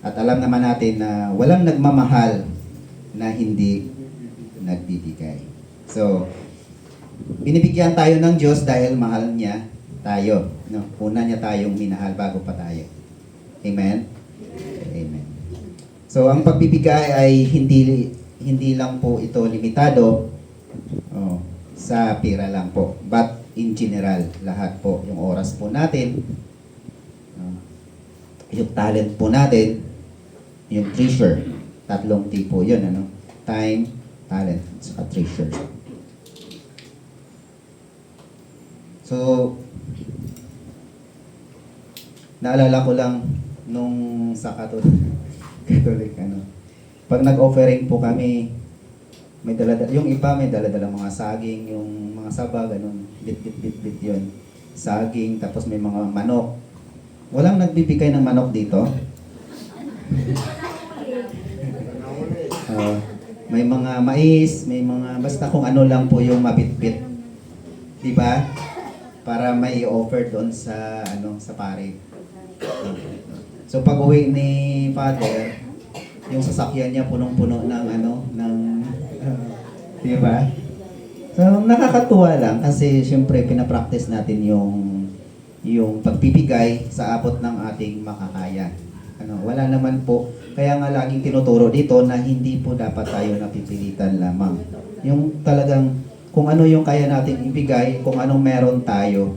At alam naman natin na walang nagmamahal na hindi nagbibigay. So, binibigyan tayo ng Diyos dahil mahal niya tayo. No? Una niya tayong minahal bago pa tayo. Amen? Amen. So, ang pagbibigay ay hindi lang po ito limitado sa pera lang po. But in general, lahat po, yung oras po natin, yung talent po natin, yung treasure. Tatlong tipo yun, ano? Time, talent, at treasure. So, naalala ko lang nung sa Catholic, ano, pag nag-offering po kami, may dala-dala, yung iba may dala-dala mga saging, yung mga saba, ganun, bit yun. Saging, tapos may mga manok. Walang nagbibigay ng manok dito. May mga mais, may mga, basta kung ano lang po yung mabitbit. Diba? Para may offer doon sa, sa pare. So pag uwi ni Father, yung sasakyan niya punong-puno ng di ba? So nakakatuwa lang kasi syempre pinapractice natin yung pagbibigay sa abot ng ating makakaya. Wala naman po, kaya nga laging tinuturo dito na hindi po dapat tayo napipilitan lamang. Yung talagang kung ano yung kaya nating ibigay, kung anong meron tayo,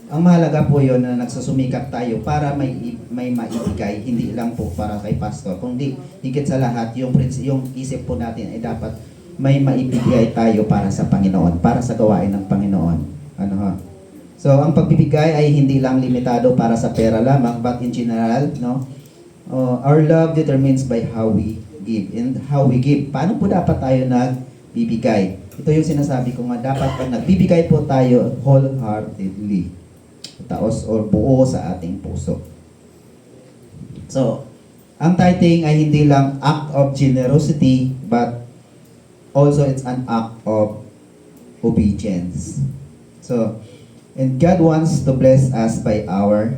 ang mahalaga po yun na nagsusumikap tayo para may maibigay, hindi lang po para kay pastor, kundi higit sa lahat, yung isip po natin ay dapat may maibigay tayo para sa Panginoon, para sa gawain ng Panginoon. So, ang pagbibigay ay hindi lang limitado para sa pera lamang, but in general, our love determines by how we give. And how we give, paano po dapat tayo nagbibigay? Ito yung sinasabi ko nga, dapat pag nagbibigay po tayo wholeheartedly, taos or buo sa ating puso. So, ang tithing ay hindi lang act of generosity, but also it's an act of obedience. So, and God wants to bless us by our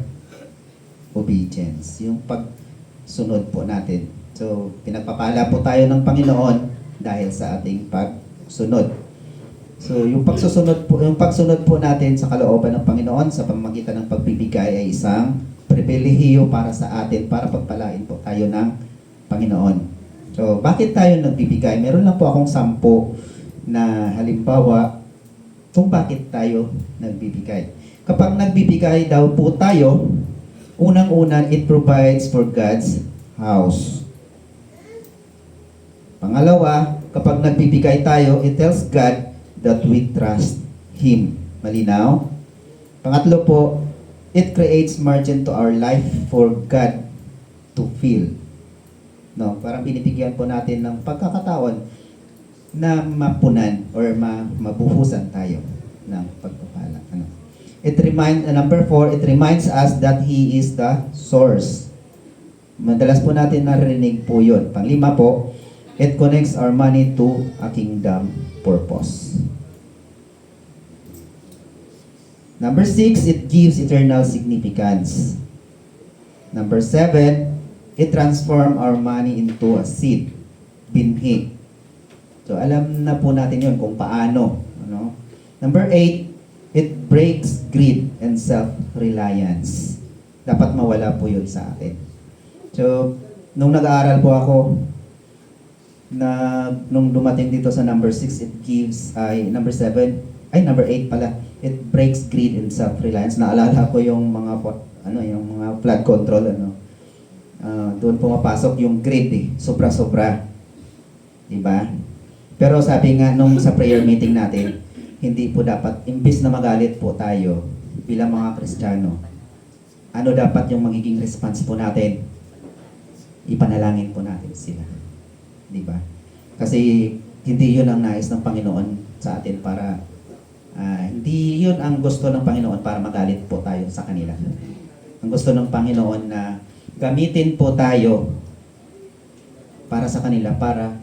obedience. Yung pagsunod po natin. So, pinagpapala po tayo ng Panginoon dahil sa ating pagsunod. So, yung pagsunod po natin sa kalooban ng Panginoon sa pamamagitan ng pagbibigay ay isang pribilehiyo para sa atin, para pagpalain po tayo ng Panginoon. So, bakit tayo nagbibigay? Meron lang po akong 10 na halimbawa kung bakit tayo nagbibigay. Kapag nagbibigay daw po tayo, unang-una, it provides for God's house. Pangalawa, kapag nagbibigay tayo, it tells God that we trust Him. Malinaw? Pangatlo po, it creates margin to our life for God to fill. Parang binibigyan po natin ng pagkakataon na mapunan or mabuhusan tayo ng pagpapala. Number 4, it reminds us that He is the source. Madalas po natin narinig po yun. Panglima po, it connects our money to a kingdom purpose. Number 6, it gives eternal significance. Number 7, it transforms our money into a seed, binhi. So, alam na po natin yun kung paano. Number 8, it breaks greed and self-reliance. Dapat mawala po yun sa atin. So, nung nag-aaral po ako, nung dumating dito sa number 6, it gives, number 8 pala, it breaks greed and self-reliance. Naalala ko yung mga, yung mga flood control, doon pumapasok yung greed sobra-sobra. Diba? Pero sabi nga nung sa prayer meeting natin, hindi po dapat, imbis na magalit po tayo bilang mga Kristiyano, ano dapat yung magiging response po natin? Ipanalangin po natin sila. Diba? Kasi hindi yun ang nais ng Panginoon sa atin para, hindi yun ang gusto ng Panginoon para magalit po tayo sa kanila. Ang gusto ng Panginoon na gamitin po tayo para sa kanila, para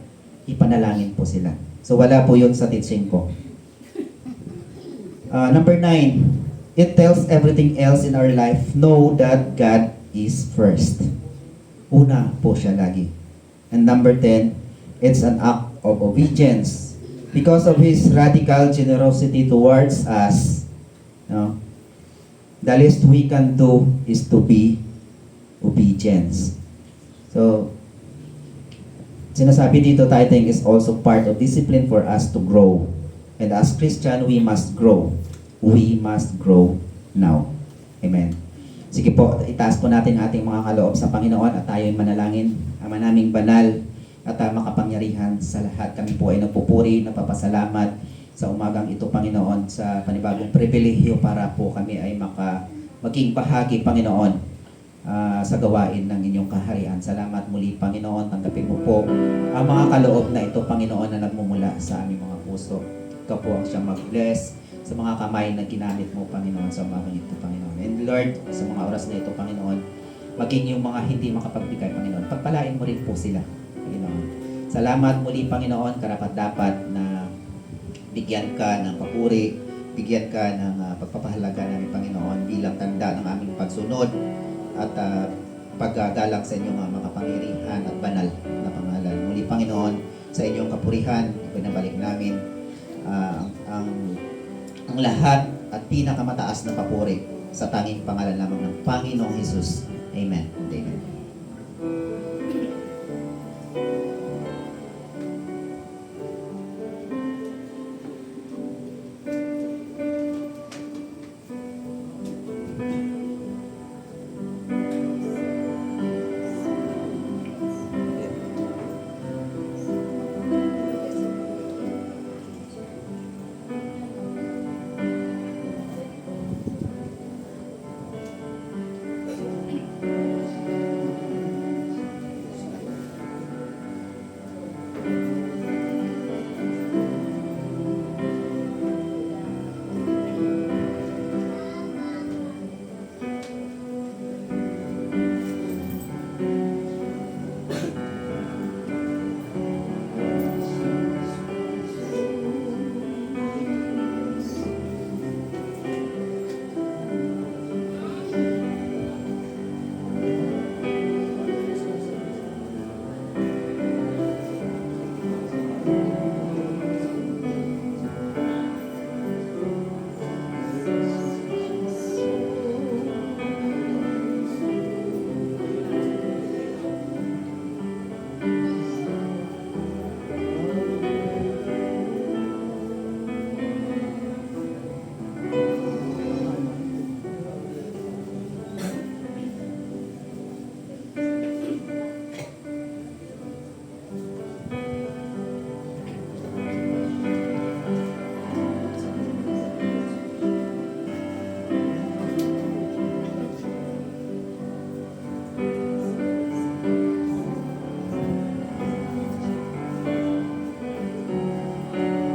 ipanalangin po sila. So wala po yun sa teaching ko. Number 9, it tells everything else in our life, know that God is first. una po siya lagi. And number 10, it's an act of obedience. Because of His radical generosity towards us, no, the least we can do is to be obedience. So, sinasabi dito, tithing is also part of discipline for us to grow. And as Christian, we must grow. We must grow now. Amen. Sige po, itaas po natin ating mga kaloob sa Panginoon at tayo'y manalangin. Ama naming banal at makapangyarihan sa lahat. Kami po ay nagpupuri, napapasalamat sa umagang ito, Panginoon, sa panibagong pribilehyo para po kami ay maging bahagi, Panginoon, sa gawain ng inyong kaharian. Salamat muli, Panginoon. Tanggapin mo po ang mga kaloob na ito, Panginoon, na nagmumula sa aming mga puso. Ikaw po ang siyang mag-bless sa mga kamay na ginamit mo, Panginoon, sa umagang ito, Panginoon. And Lord, sa mga oras na ito, Panginoon, maging yung mga hindi makapagbigay, Panginoon, pagpalain mo rin po sila, Panginoon. Salamat muli, Panginoon, karapat-dapat na bigyan ka ng papuri, bigyan ka ng pagpapahalaga namin, Panginoon, bilang tanda ng aming pagsunod at paggagalang sa inyong makapangyarihan at banal na pangalan. Muli, Panginoon, sa inyong kapurihan, pinabalik namin ang lahat at pinakamataas na papuri sa tanging pangalan lamang ng Panginoong Hesus. Amen and amen.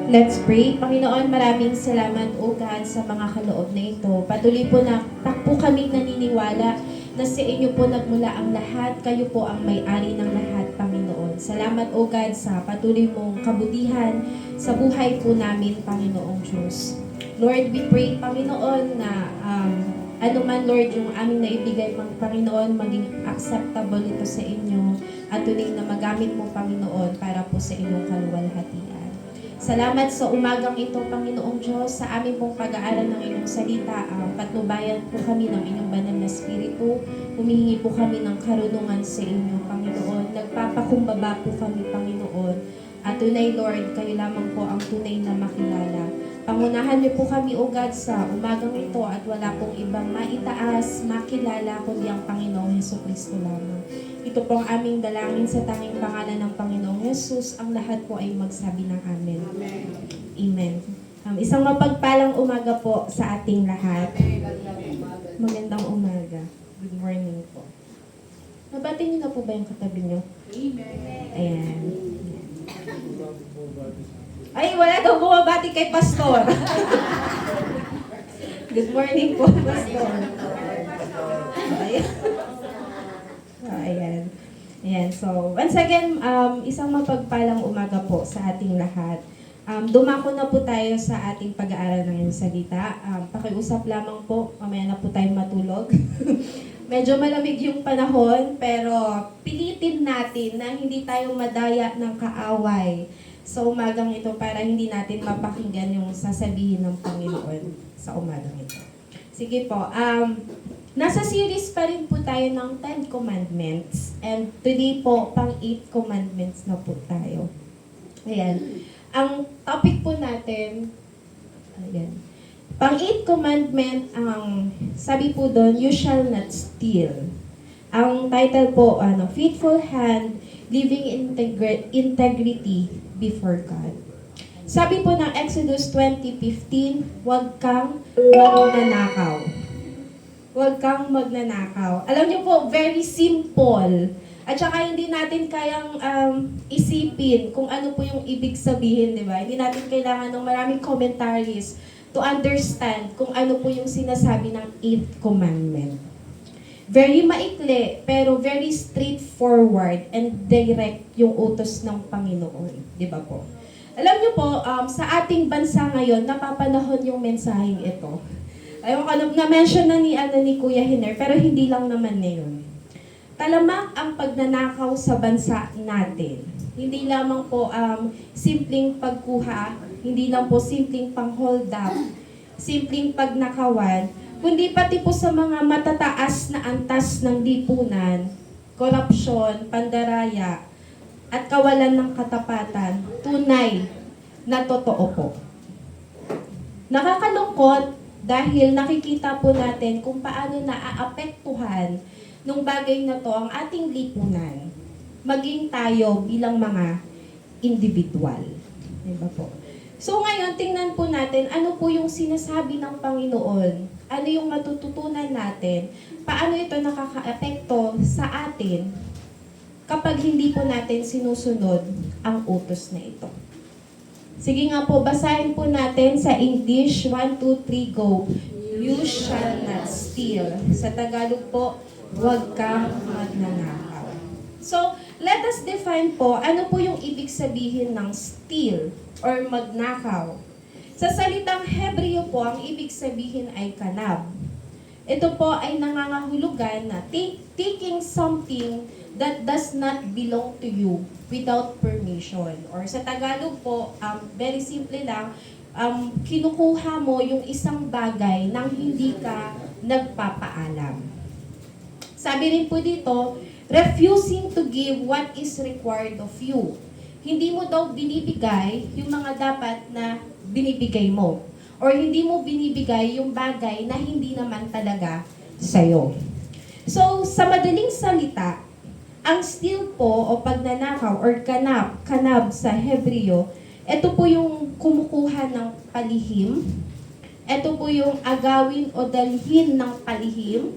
Let's pray. Panginoon, maraming salamat, O God, sa mga kaloob na ito. Patuloy po na takpo kaming naniniwala na sa inyo po nagmula ang lahat. Kayo po ang may-ari ng lahat, Panginoon. Salamat, O God, sa patuloy mong kabutihan sa buhay po namin, Panginoong Diyos. Lord, we pray, Panginoon, na ano man, Lord, yung aming naibigay, Panginoon, maging acceptable ito sa inyo at tuloy na magamit mo, Panginoon, para po sa inyong kaluwalhatian. Salamat sa umagang ito, Panginoong Diyos, sa aming pong pag-aaral ng inyong salita. Patnubayan po kami ng inyong banal na spiritu. Humihingi po kami ng karunungan sa inyo, Panginoon. Nagpapakumbaba po kami, Panginoon. At tunay, Lord, kayo lamang po ang tunay na makilala. Pangunahan niyo po kami, O God, sa umagang ito at wala pong ibang maitaas, makilala, kundi ang Panginoong Hesukristo lamang. Ito po ang aming dalangin sa tanging pangalan ng Panginoong Yesus. Ang lahat po ay magsabi ng Amen. Amen. Isang mapagpalang umaga po sa ating lahat. Magandang umaga. Good morning po. Nabati niyo na po ba yung katabi niyo? Ayan. Ay, wala daw bumabati kay Pastor. Good morning po, Pastor. Ayan. Ayan. Ayan. So, once again, isang mapagpalang umaga po sa ating lahat. Dumako na po tayo sa ating pag-aaral ng iyong salita. Pakiusap lamang po, mamaya na po tayo matulog. Medyo malamig yung panahon, pero pilitin natin na hindi tayo madaya ng kaaway sa umagang ito para hindi natin mapakinggan yung sasabihin ng Panginoon sa umagang ito. Sige po, nasa series pa rin po tayo ng 10 Commandments. And today po, pang 8 Commandments na po tayo. Ayan. Ang topic po natin, ayan. Pang 8 commandment, ang sabi po doon, you shall not steal. Ang title po, faithful hand, living integrity before God. Sabi po ng Exodus 20:15, huwag kang magnanakaw. Huwag kang magnanakaw. Alam niyo po, very simple. At saka hindi natin kayang isipin kung ano po yung ibig sabihin, di ba? Hindi natin kailangan ng maraming commentaries to understand kung ano po yung sinasabi ng 8th commandment. Very maikli, pero very straightforward and direct yung utos ng Panginoon. Di ba po? Alam niyo po, sa ating bansa ngayon, napapanahon yung mensaheng ito. Ayun ko, na-mention na ni Kuya Hiner, pero hindi lang naman ngayon. Talamak ang pagnanakaw sa bansa natin. Hindi lamang po simpleng pagkuha, hindi lang po simpleng pang-hold up, simpleng pagnakawan, kundi pati po sa mga matataas na antas ng lipunan, korupsyon, pandaraya, at kawalan ng katapatan, tunay na totoo po. Nakakalungkot dahil nakikita po natin kung paano naaapektuhan nung bagay na to ang ating lipunan, maging tayo bilang mga individual. Diba po? So ngayon, tingnan po natin ano po yung sinasabi ng Panginoon, ano yung matututunan natin, paano ito nakakaapekto sa atin kapag hindi po natin sinusunod ang utos na ito. Sige nga po, basahin po natin sa English, 1, 2, 3, go. You shall not steal. Sa Tagalog po, huwag kang magnanakaw. So, let us define po, ano po yung ibig sabihin ng steal or magnakaw. Sa salitang Hebreo po, ang ibig sabihin ay kanab. Ito po ay nangangahulugan na taking something that does not belong to you without permission. Or sa Tagalog po, very simple lang, kinukuha mo yung isang bagay nang hindi ka nagpapaalam. Sabi rin po dito, refusing to give what is required of you. Hindi mo daw binibigay yung mga dapat na binibigay mo. Or hindi mo binibigay yung bagay na hindi naman talaga sa'yo. So, sa madaling salita, ang steal po o pagnanakaw or kanab sa Hebreo, ito po yung kumukuha ng palihim, ito po yung agawin o dalhin ng palihim,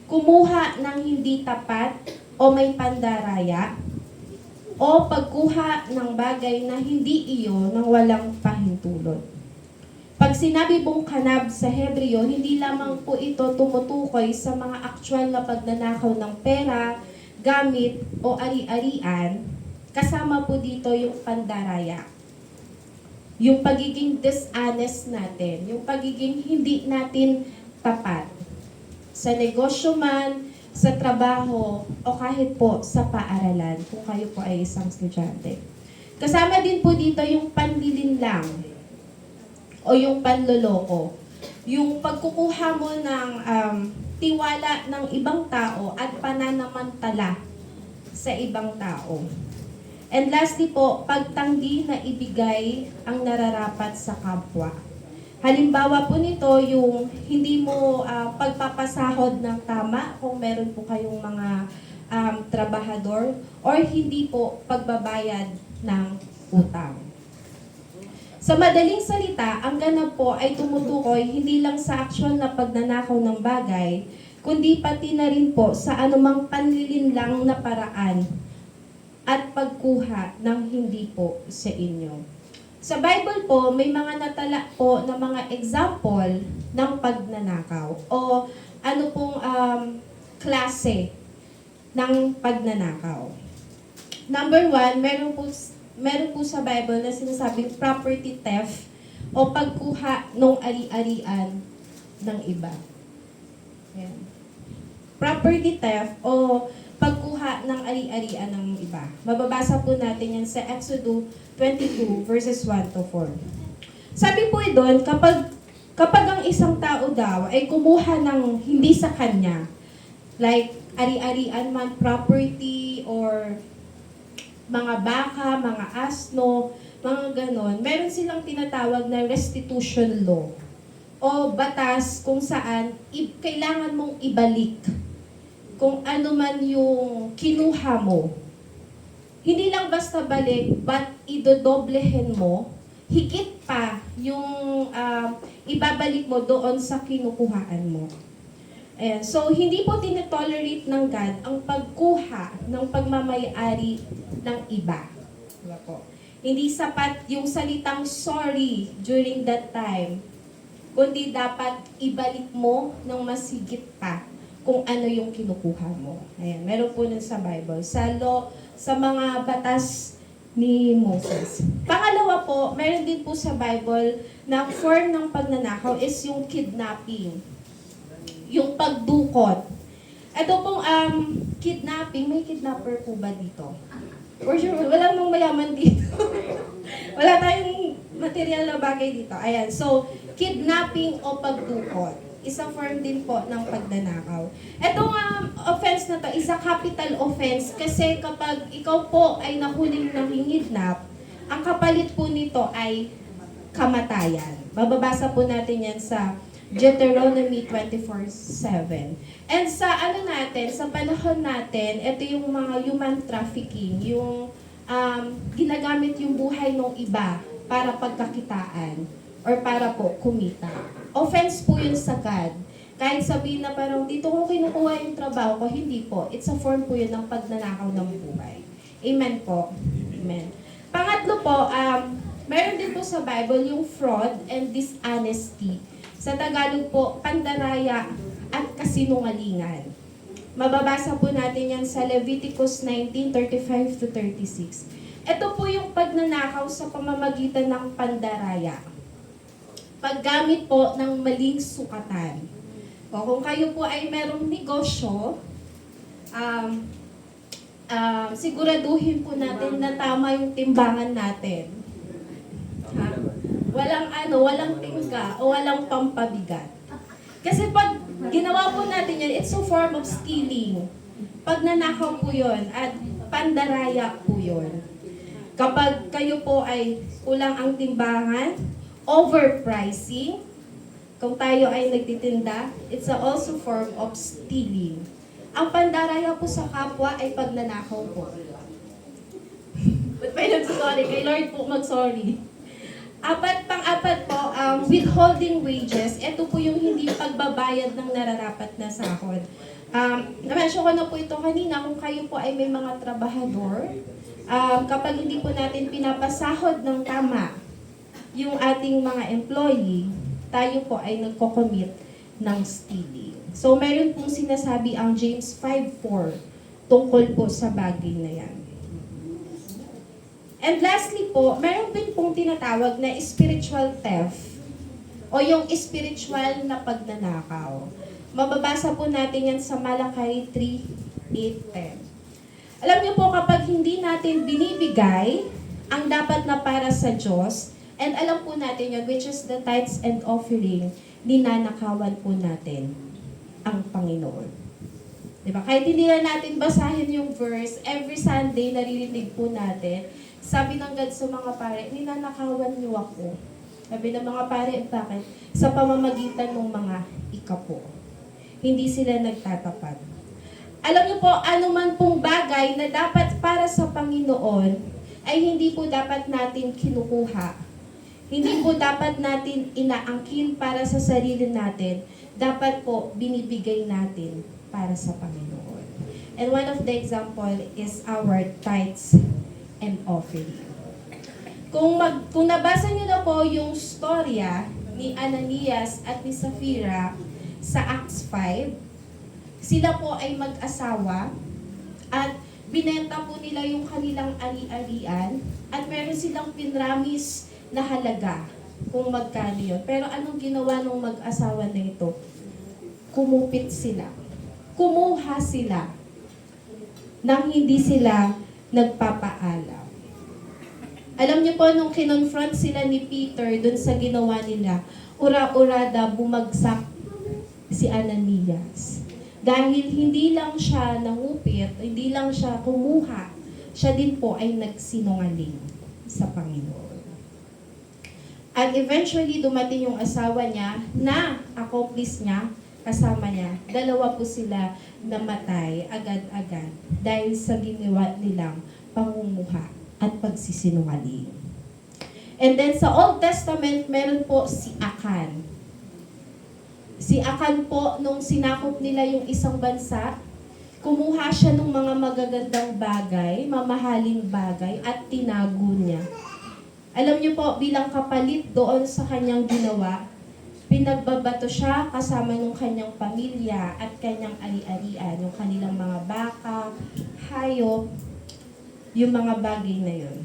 kumuha ng hindi tapat o may pandaraya, o pagkuha ng bagay na hindi iyo nang walang pahintulot. Pag sinabi pong kanab sa Hebreo, hindi lamang po ito tumutukoy sa mga aktual na pagnanakaw ng pera, gamit o ari-arian, kasama po dito yung pandaraya. Yung pagiging dishonest natin, yung pagiging hindi natin tapat. Sa negosyo man, sa trabaho, o kahit po sa paaralan, kung kayo po ay isang estudyante. Kasama din po dito yung panlilinlang o yung panloloko. Yung pagkukuha mo ng tiwala ng ibang tao at pananamantala sa ibang tao. And lastly po, pagtanggi na ibigay ang nararapat sa kapwa. Halimbawa po nito, yung hindi mo pagpapasahod ng tama kung meron po kayong mga trabahador or hindi po pagbabayad ng utang. Sa madaling salita, ang ganap po ay tumutukoy hindi lang sa aksyon na pagnanakaw ng bagay, kundi pati na rin po sa anumang panlilinlang na paraan at pagkuha ng hindi po sa inyo. Sa Bible po, may mga natala po na mga example ng pagnanakaw o ano pong klase ng pagnanakaw. Number 1, meron po sa Bible na sinasabing property theft o pagkuha ng ari-arian ng iba. Ayan. property theft o pagkuha ng ari-arian ng iba. Mababasa po natin yan sa Exodus 22 verses 1 to 4. Sabi po doon, kapag ang isang tao daw ay kumuha ng hindi sa kanya, like ari-arian man, property, or mga baka, mga asno, mga ganon, meron silang tinatawag na restitution law o batas kung saan kailangan mong ibalik kung ano man yung kinuha mo. Hindi lang basta balik, but idodoblehin mo, higit pa yung ibabalik mo doon sa kinukuhaan mo. Ayan. So, hindi po tinetolerate ng God ang pagkuha ng pagmamayari ng iba. Diba po? Hindi sapat yung salitang sorry during that time, kundi dapat ibalik mo ng mas higit pa kung ano yung kinukuha mo. Ayan, meron po nun sa Bible. Sa law, sa mga batas ni Moses. Pangalawa po, meron din po sa Bible na form ng pagnanakaw is yung kidnapping. Yung pagdukot. Ito pong kidnapping, may kidnapper po ba dito? For sure, wala mong mayaman dito. Wala tayong material na bagay dito. Ayan, so, kidnapping o pagdukot. Isang form din po ng pagnanakaw. Itong offense na to is a capital offense kasi kapag ikaw po ay nahuling nangingidnap, ang kapalit po nito ay kamatayan. Mababasa po natin yan sa Deuteronomy 24:7. And sa natin, sa panahon natin, ito yung mga human trafficking, yung ginagamit yung buhay ng iba para pagkakitaan or para po kumita. Offense po yun sa God. Kahit sabihin na parang dito ko kinukuha yung trabaho ko, hindi po. It's a form po yun ng pagnanakaw ng buhay. Amen po. Amen. Pangatlo po, meron din po sa Bible yung fraud and dishonesty. Sa Tagalog po, pandaraya at kasinungalingan. Mababasa po natin yan sa Leviticus 19:35-36. Ito po yung pagnanakaw sa pamamagitan ng pandaraya. Paggamit po ng maling sukatan. O kung kayo po ay merong negosyo, siguraduhin po natin na tama yung timbangan natin. Ha? Walang tingga o walang pampabigat. Kasi pag ginawa po natin yan, it's a form of stealing. Pagnanakaw po yun at pandaraya po yun. Kapag kayo po ay kulang ang timbangan, overpricing, kung tayo ay nagtitinda, it's also form of stealing. Ang pandaraya po sa kapwa ay pagnanakaw po. Ba't may nagsorry? Kay Lord po mag-sorry. Pang-apat po, withholding wages. Ito po yung hindi pagbabayad ng nararapat na sahod. Na-mention ko na po ito kanina, kung kayo po ay may mga trabahador, kapag hindi po natin pinapasahod ng tama yung ating mga employee, tayo po ay nagko-commit ng stealing. So, meron pong sinasabi ang James 5:4 tungkol po sa bagay na yan. And lastly po, meron din pong tinatawag na spiritual theft o yung spiritual na pagnanakaw. Mababasa po natin yan sa Malakay 3:8-10. Alam niyo po, kapag hindi natin binibigay ang dapat na para sa Diyos, and alam po natin yun, which is the tithes and offering, ninanakawan po natin ang Panginoon. Diba? Kahit hindi na natin basahin yung verse, every Sunday naririnig po natin, sabi ng God sa mga pare, ninanakawan niyo ako. Sabi ng mga pare, bakit? Sa pamamagitan ng mga ikapo. Hindi sila nagtatapat. Alam niyo po, anuman pong bagay na dapat para sa Panginoon, ay hindi po dapat natin kinukuha. Hindi po dapat natin inaangkin para sa sarili natin. Dapat po binibigay natin para sa Panginoon. And one of the example is our tithes and offering. Kung nabasa niyo na po yung storya ni Ananias at ni Sapphira sa Acts 5, sila po ay mag-asawa at binenta po nila yung kanilang ari-arian at meron silang pinramis na halaga kung magkano yun. Pero anong ginawa ng mag-asawa na ito? Kumupit sila. kumuha sila nang hindi sila nagpapaalam. Alam niyo po, nung kinonfront sila ni Peter dun sa ginawa nila, ura-urada bumagsak si Ananias. Dahil hindi lang siya nangupit, hindi lang siya kumuha, siya din po ay nagsinungaling sa Panginoon. At eventually, dumating yung asawa niya na accomplice niya, kasama niya. Dalawa po sila namatay agad-agad dahil sa ginawa nilang pangumuha at pagsisinungaling. And then sa Old Testament, meron po si Akan. Si Akan po, nung sinakop nila yung isang bansa, kumuha siya ng mga magagandang bagay, mamahaling bagay, at tinago niya. Alam niyo po, bilang kapalit doon sa kanyang ginawa, pinagbabato siya kasama ng kanyang pamilya at kanyang ari-arian, yung kanilang mga baka, hayop, yung mga bagay na yun.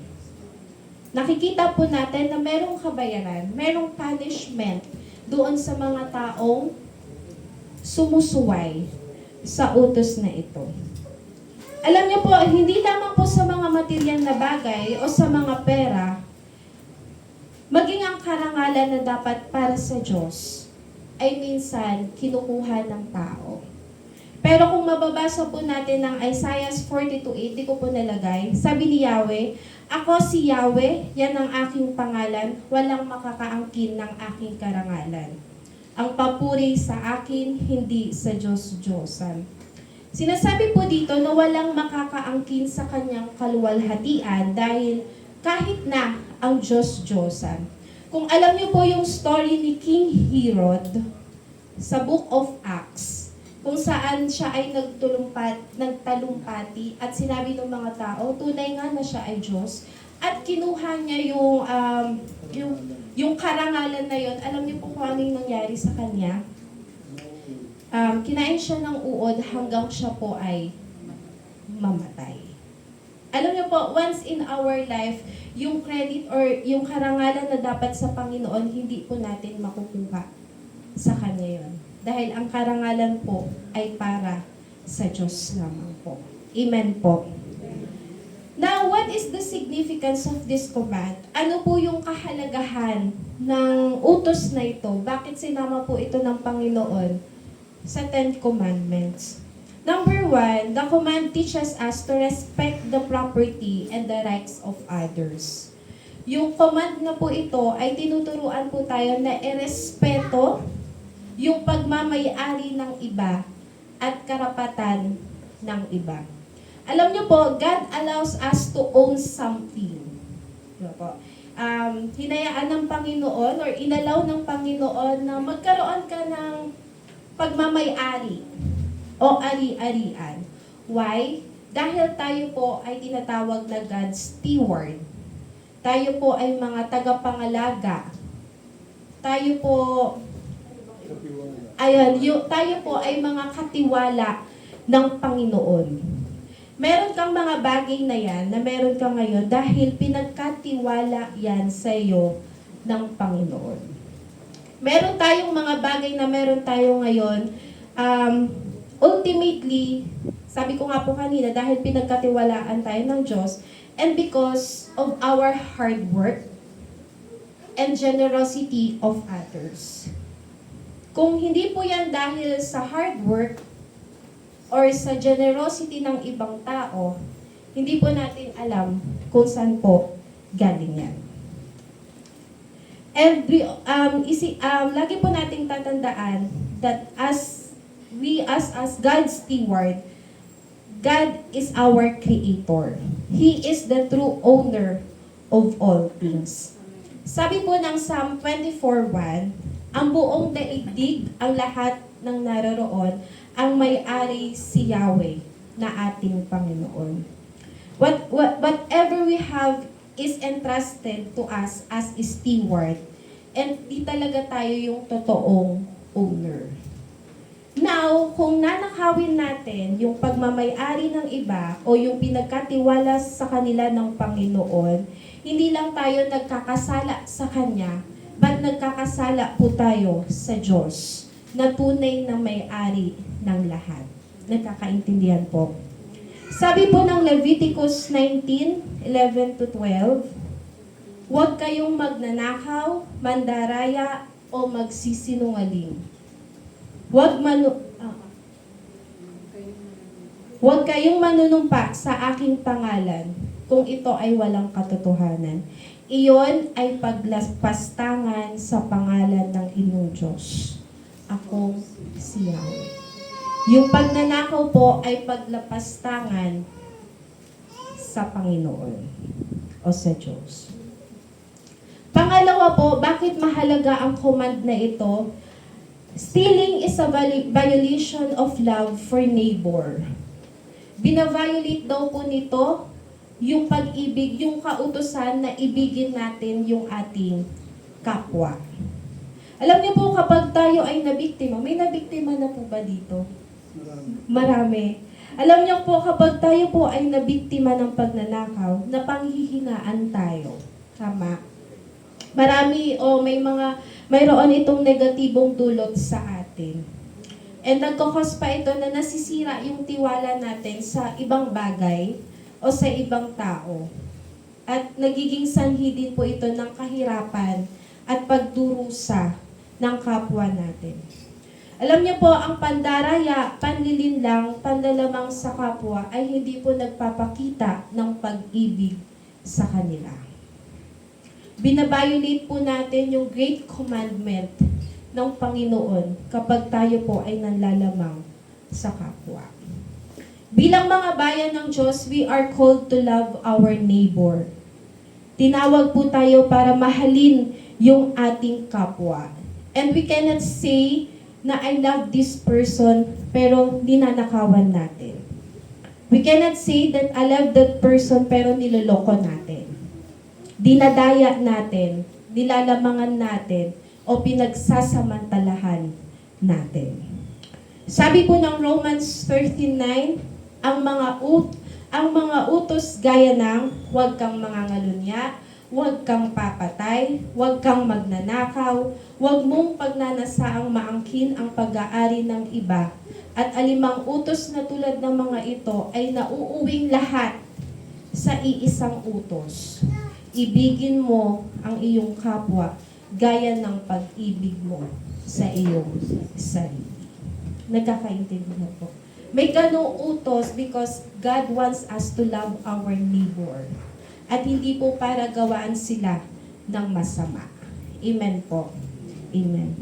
Nakikita po natin na merong kabayaran, merong punishment doon sa mga taong sumusuway sa utos na ito. Alam niyo po, hindi lamang po sa mga material na bagay o sa mga pera, maging ang karangalan na dapat para sa Diyos ay minsan kinukuha ng tao. Pero kung mababasa po natin ng Isaiah 42:8, di ko po nalagay, sabi ni Yahweh, "Ako si Yahweh, yan ang aking pangalan, walang makakaangkin ng aking karangalan. Ang papuri sa akin, hindi sa Diyos-Diyosan." Sinasabi po dito na walang makakaangkin sa kanyang kaluwalhatian dahil kahit na ang Diyos-Diyosan. Kung alam niyo po yung story ni King Herod sa Book of Acts, kung saan siya ay nagtalumpati at sinabi ng mga tao, tunay nga na siya ay Diyos, at kinuha niya yung karangalan na yon. Alam niyo po kung ano yung nangyari sa kanya? Kinain siya ng uod hanggang siya po ay mamatay. Alam niyo po, once in our life, yung credit or yung karangalan na dapat sa Panginoon, hindi po natin makukuha sa Kanya yon. Dahil ang karangalan po ay para sa Diyos lamang po. Amen po. Now, what is the significance of this command? Ano po yung kahalagahan ng utos na ito? Bakit sinama po ito ng Panginoon sa Ten Commandments? Number 1, the command teaches us to respect the property and the rights of others. Yung command na po ito ay tinuturuan po tayo na irespeto yung pagmamay-ari ng iba at karapatan ng iba. Alam niyo po, God allows us to own something. Diba po? Hinayaan ng Panginoon or inalaw ng Panginoon na magkaroon ka ng pagmamay-ari o ari-arian. Why? Dahil tayo po ay tinatawag na God's steward. Tayo po ay mga tagapangalaga. Tayo po tayo po ay mga katiwala ng Panginoon. Meron kang mga bagay na yan na meron ka ngayon dahil pinagkatiwala yan sa iyo ng Panginoon. Meron tayong mga bagay na meron tayo ngayon, ultimately, sabi ko nga po kanina, dahil pinagkatiwalaan tayo ng Diyos, and because of our hard work and generosity of others. Kung hindi po yan dahil sa hard work or sa generosity ng ibang tao, hindi po natin alam kung saan po galing yan. And lagi po nating tatandaan that as God's steward, God is our creator. He is the true owner of all things. Sabi po ng Psalm 24:1, ang buong daigdig, ang lahat ng naroroon, ang may-ari si Yahweh na ating Panginoon. Whatever we have is entrusted to us as a steward, and di talaga tayo yung totoong owner. Now, kung nanakawin natin yung pagmamay-ari ng iba o yung pinagkatiwala sa kanila ng Panginoon, hindi lang tayo nagkakasala sa Kanya, but nagkakasala po tayo sa Diyos na tunay na may-ari ng lahat. Nagkakaintindihan po. Sabi po ng Leviticus 19:11 to 12, huwag kayong magnanakaw, mandaraya, o magsisinungaling. Huwag kayong manunumpa sa aking pangalan kung ito ay walang katotohanan. Iyon ay paglaspastangan sa pangalan ng inyong Diyos. Akong si Yahweh. Yung pagnanakaw po ay paglapastangan sa Panginoon o sa Diyos. Pangalawa po, bakit mahalaga ang command na ito? Stealing is a violation of love for neighbor. Binaviolate daw po nito yung pag-ibig, yung kautusan na ibigin natin yung ating kapwa. Alam niyo po, kapag tayo ay nabiktima, may nabiktima na po ba dito? Marami. Alam niyo po, kapag tayo po ay nabiktima ng pagnanakaw, napanghihingaan tayo. Tama. Marami o mayroon itong negatibong dulot sa atin. And nagkakos pa ito na nasisira yung tiwala natin sa ibang bagay o sa ibang tao. At nagiging sanhi din po ito ng kahirapan at pagdurusa ng kapwa natin. Alam niyo po, ang pandaraya, panlilinlang, panlalamang sa kapwa ay hindi po nagpapakita ng pag-ibig sa kanila. Binabiolate po natin yung great commandment ng Panginoon kapag tayo po ay nanlalamang sa kapwa. Bilang mga bayan ng Diyos, we are called to love our neighbor. Tinawag po tayo para mahalin yung ating kapwa. And we cannot say na I love this person pero ninanakawan natin. We cannot say that I love that person pero niloloko natin. Dinadaya natin, nilalamangan natin, o pinagsasamantalahan natin. Sabi po ng Romans 13:9, ang mga utos gaya ng huwag kang mangangalunya, huwag kang papatay, huwag kang magnanakaw, huwag mong pagnanasaang maangkin ang pag-aari ng iba, at alimang utos na tulad ng mga ito ay nauuwing lahat sa iisang utos. Ibigin mo ang iyong kapwa gaya ng pag-ibig mo sa iyong sarili. Nagkakaintindihan po. May ganong utos because God wants us to love our neighbor. At hindi po para gawaan sila ng masama. Amen po. Amen.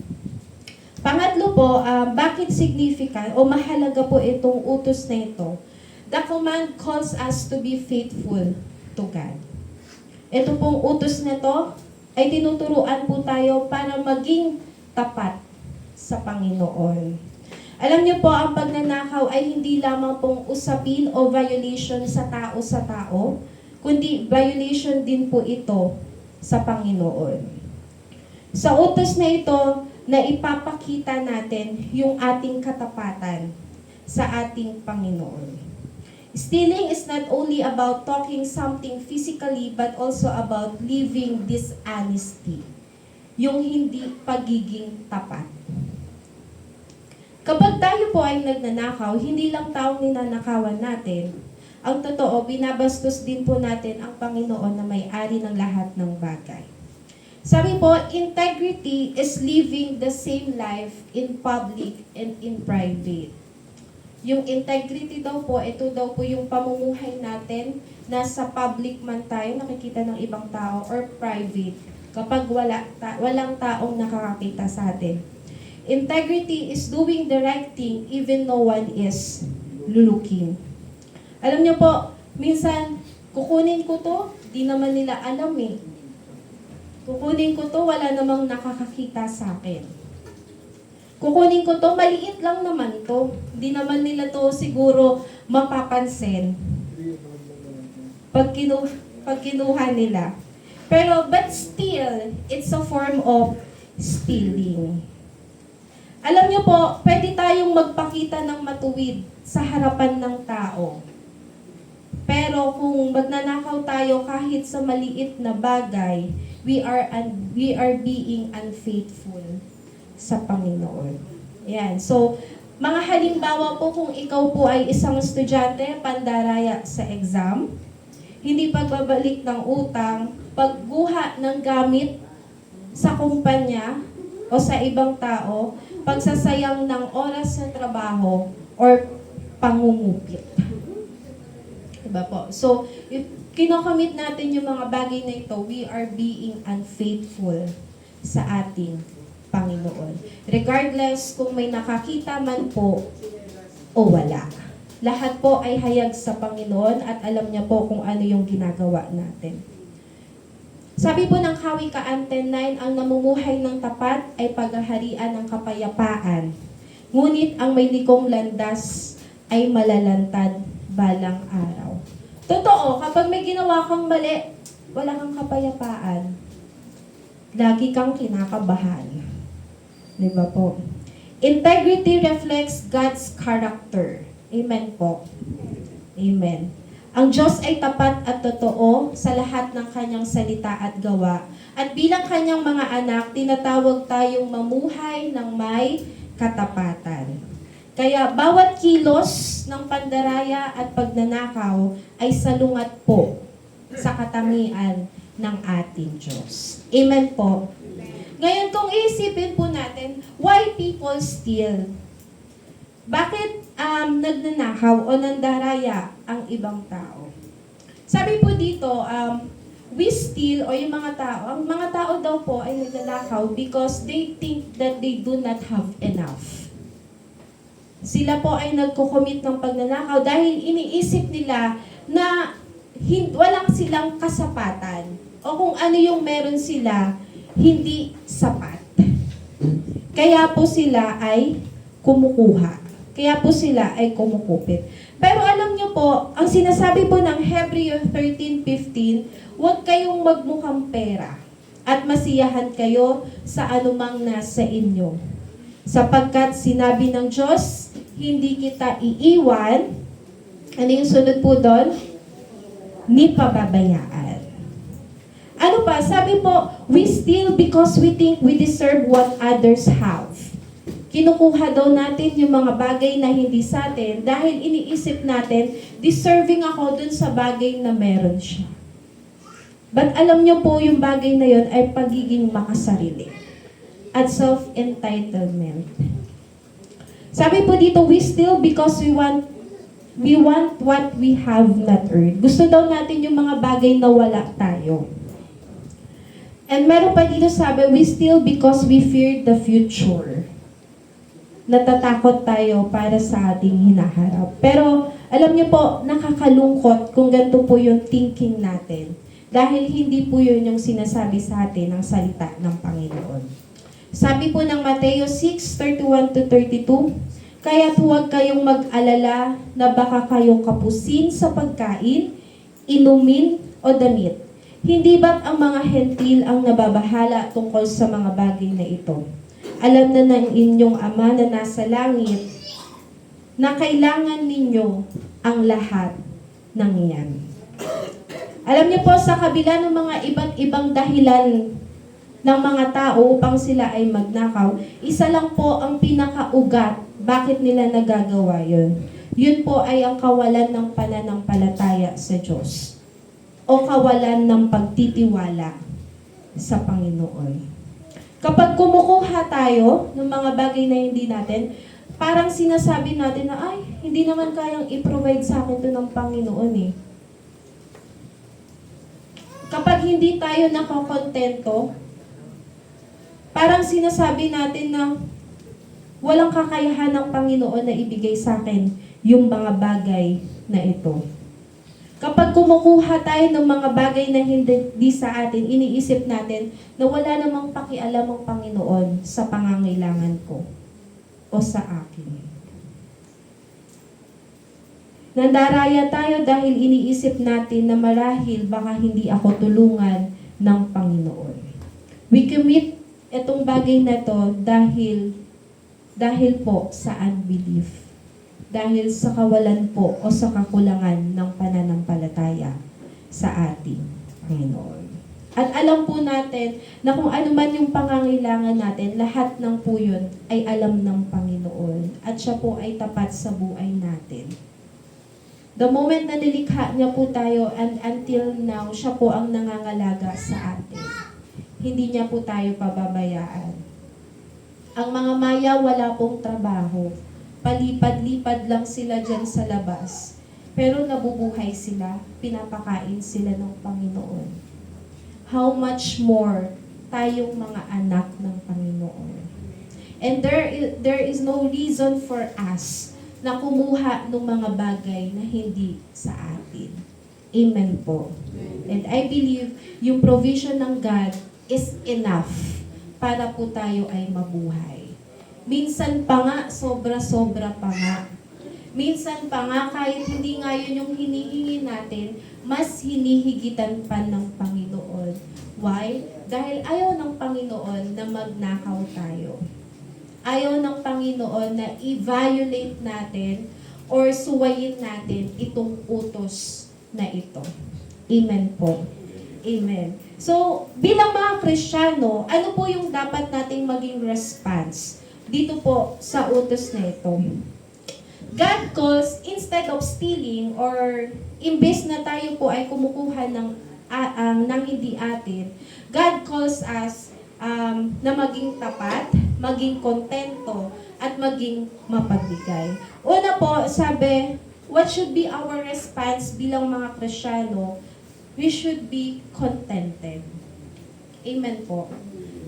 Pangatlo po, bakit significant o mahalaga po itong utos na ito? The command calls us to be faithful to God. Ito pong utos na ito ay tinuturuan po tayo para maging tapat sa Panginoon. Alam niyo po, ang pagnanakaw ay hindi lamang pong usapin o violation sa tao, kundi violation din po ito sa Panginoon. Sa utos na ito, na ipapakita natin yung ating katapatan sa ating Panginoon. Stealing is not only about talking something physically, but also about living dishonesty. Yung hindi pagiging tapat. Kapag tayo po ay nagnanakaw, hindi lang taong ninanakawan natin. Ang totoo, binabastos din po natin ang Panginoon na may-ari ng lahat ng bagay. Sabi po, integrity is living the same life in public and in private. Yung integrity daw po, ito daw po yung pamumuhay natin na sa public man tayo, nakikita ng ibang tao, or private, kapag walang taong nakakakita sa atin. Integrity is doing the right thing even no one is looking. Alam niyo po, minsan, kukunin ko to, di naman nila alam eh. Kukunin ko to, wala namang nakakakita sa akin. Kukunin ko to, maliit lang naman to. Di naman nila to siguro mapapansin. Pag kinuha nila. Pero, but still, it's a form of stealing. Alam niyo po, pwede tayong magpakita ng matuwid sa harapan ng tao. Pero kung magnanakaw tayo kahit sa maliit na bagay, we are being unfaithful sa Panginoon. Yan. So, Mga halimbawa po kung ikaw po ay isang estudyante, pandaraya sa exam, hindi pagbabalik ng utang, pagguha ng gamit sa kumpanya o sa ibang tao, pagsasayang ng oras sa trabaho, or pangungupit. Diba po? So, if kinocommit natin yung mga bagay na ito, we are being unfaithful sa ating Panginoon. Regardless kung may nakakita man po o wala. Lahat po ay hayag sa Panginoon at alam niya po kung ano yung ginagawa natin. Sabi po ng Kawikaan 10:9, ang namumuhay ng tapat ay paghaharian ng kapayapaan. Ngunit ang may likong landas ay malalantad balang araw. Totoo, kapag may ginawa kang mali, wala kang kapayapaan. Lagi kang kinakabahan. Di ba po? Integrity reflects God's character. Amen po. Amen. Ang Diyos ay tapat at totoo sa lahat ng kanyang salita at gawa. At bilang kanyang mga anak, tinatawag tayong mamuhay ng may katapatan. Kaya bawat kilos ng pandaraya at pagnanakaw ay salungat po sa katangian ng ating Diyos. Amen po. Ngayon, kung iisipin po natin, why people steal? Bakit nagnanakaw o nandaraya ang ibang tao? Sabi po dito, we steal o yung mga tao, ang mga tao daw po ay nagnanakaw because they think that they do not have enough. Sila po ay nagko-commit ng pagnanakaw dahil iniisip nila na walang silang kasapatan o kung ano yung meron sila, hindi sapat. Kaya po sila ay kumukuha. Kaya po sila ay kumukupit. Pero alam niyo po, ang sinasabi po ng Hebreo 13:15, huwag kayong magmukhang pera at masiyahan kayo sa anumang nasa inyo. Sapagkat sinabi ng Diyos, hindi kita iiwan. Ano yung sunod po doon? Ni pababayaan. Ano pa? Sabi po, we steal because we think we deserve what others have. Kinukuha daw natin yung mga bagay na hindi sa atin dahil iniisip natin, deserving ako dun sa bagay na meron siya. But alam niyo po, yung bagay na yun ay pagiging makasarili at self-entitlement. Sabi po dito, we steal because we want what we have not earned. Gusto daw natin yung mga bagay na wala tayo. And meron pa dito sabi, we steal because we fear the future. Natatakot tayo para sa ating hinaharap. Pero alam niyo po, nakakalungkot kung ganito po yung thinking natin. Dahil hindi po yun yung sinasabi sa atin ng salita ng Panginoon. Sabi po ng Mateo 6:31-32, kaya't huwag kayong mag-alala na baka kayong kapusin sa pagkain, inumin o damit. Hindi ba't ang mga hentil ang nababahala tungkol sa mga bagay na ito? Alam na ng inyong Ama na nasa langit na kailangan ninyo ang lahat ng iyan. Alam niyo po, sa kabila ng mga iba't ibang dahilan ng mga tao upang sila ay magnakaw, isa lang po ang pinakaugat bakit nila nagagawa yun. Yun po ay ang kawalan ng pananampalataya sa Diyos o kawalan ng pagtitiwala sa Panginoon. Kapag kumukuha tayo ng mga bagay na hindi natin, parang sinasabi natin na, ay, hindi naman kayang i-provide sa akin ito ng Panginoon eh. Kapag hindi tayo nakokontento, parang sinasabi natin na walang kakayahan ng Panginoon na ibigay sa akin yung mga bagay na ito. Kapag kumukuha tayo ng mga bagay na hindi sa atin, iniisip natin na wala namang pakialam ang Panginoon sa pangangailangan ko o sa akin. Nandaraya tayo dahil iniisip natin na marahil baka hindi ako tulungan ng Panginoon. We commit itong bagay na to dahil po sa unbelief. Dahil sa kawalan po o sa kakulangan ng pananampalataya sa ating Panginoon. At alam po natin na kung ano man yung pangangailangan natin, lahat ng po yun ay alam ng Panginoon. At siya po ay tapat sa buhay natin. The moment na nilikha niya po tayo and until now, siya po ang nangangalaga sa atin. Hindi niya po tayo pababayaan. Ang mga maya wala pong trabaho. Palipad-lipad lang sila dyan sa labas. Pero nabubuhay sila, pinapakain sila ng Panginoon. How much more tayong mga anak ng Panginoon. And there is no reason for us na kumuha ng mga bagay na hindi sa atin. Amen po. And I believe yung provision ng God is enough para po tayo ay mabuhay. Minsan pa nga, sobra-sobra pa nga. Minsan pa nga, kahit hindi nga yun yung hinihingi natin, mas hinihigitan pa ng Panginoon. Why? Dahil ayaw ng Panginoon na magnakaw tayo. Ayaw ng Panginoon na i-violate natin or suwayin natin itong utos na ito. Amen po. Amen. So, bilang mga Kristiyano, ano po yung dapat nating maging response dito po sa utos na ito? God calls, instead of stealing or imbes na tayo po ay kumukuha ng hindi atin, God calls us na maging tapat, maging kontento, at maging mapagbigay. Una po, sabi, what should be our response bilang mga Kristiyano? We should be contented. Amen po.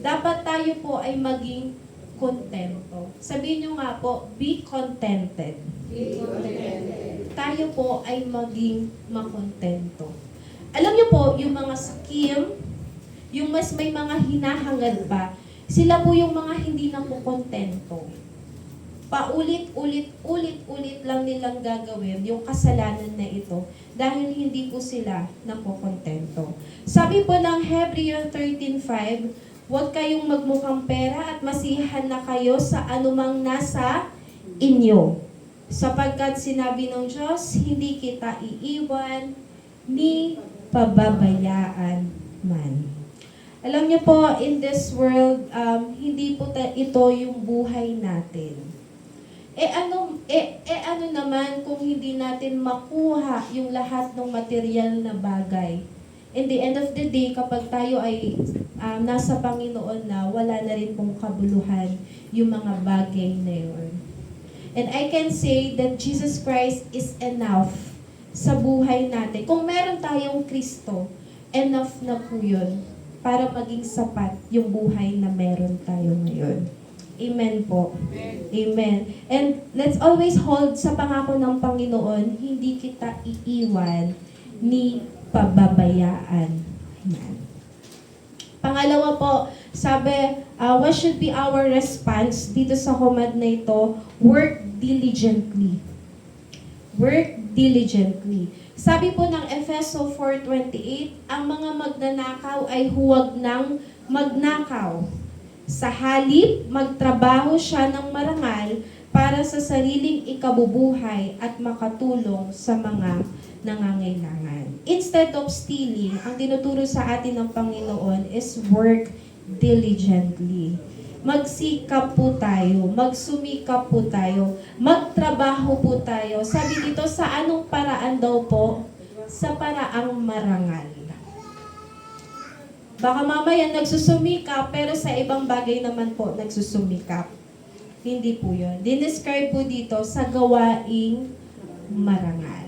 Dapat tayo po ay maging kontento. Sabihin nyo nga po, be contented. Tayo po ay maging makontento. Alam niyo po, yung mga skim, yung mas may mga hinahangad pa, sila po yung mga hindi nakukontento. Paulit-ulit lang nilang gagawin yung kasalanan na ito dahil hindi po sila nakukontento. Sabi po ng Hebrews 13:5, huwag kayong magmukhang pera at masihan na kayo sa anumang nasa inyo. Sapagkat sinabi ng Diyos, hindi kita iiwan ni pababayaan man. Alam niyo po, in this world, hindi po ito yung buhay natin. Ano naman kung hindi natin makuha yung lahat ng material na bagay? In the end of the day, kapag tayo ay nasa Panginoon na, wala na rin pong kabuluhan yung mga bagay na yun. And I can say that Jesus Christ is enough sa buhay natin. Kung meron tayong Kristo, enough na po yun para maging sapat yung buhay na meron tayo ngayon. Amen po. Amen. And let's always hold sa pangako ng Panginoon, hindi kita iiwan ni pababayaan man. Pangalawa po, sabi, what should be our response dito sa command na ito? Work diligently. Work diligently. Sabi po ng Efeso 4:28, ang mga magnanakaw ay huwag nang magnakaw. Sa halip, magtrabaho siya ng marangal para sa sariling ikabubuhay at makatulong sa mga nangangailangan. Instead of stealing, ang tinuturo sa atin ng Panginoon is work diligently. Magsikap po tayo, magsumikap po tayo, magtrabaho po tayo. Sabi dito, sa anong paraan daw po? Sa paraang marangal. Baka mamaya nagsusumikap, pero sa ibang bagay naman po nagsusumikap. Hindi po yun. Dinescribe po dito sa gawaing marangal.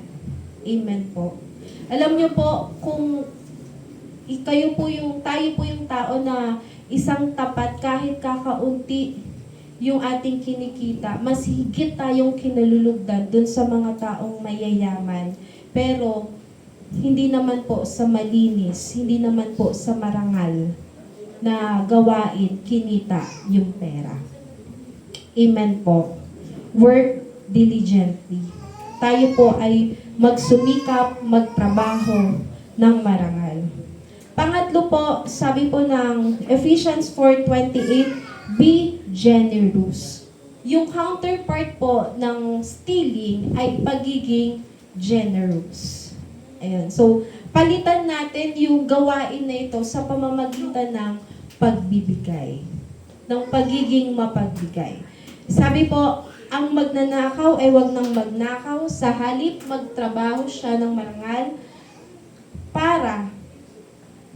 Amen po. Alam niyo po, kung tayo po yung tao na isang tapat kahit kakaunti yung ating kinikita, mas higit tayong kinalulugdan dun sa mga taong mayayaman. Pero hindi naman po sa malinis, hindi naman po sa marangal na gawain, kinita yung pera. Amen po. Work diligently. Tayo po ay magsumikap, magtrabaho ng marangal. Pangatlo po, sabi po ng Ephesians 4:28, be generous. Yung counterpart po ng stealing ay pagiging generous. Ayan. So, palitan natin yung gawain na ito sa pamamagitan ng pagbibigay, ng pagiging mapagbigay. Sabi po, ang magnanakaw ay wag nang magnakaw, sa halip magtrabaho siya ng marangal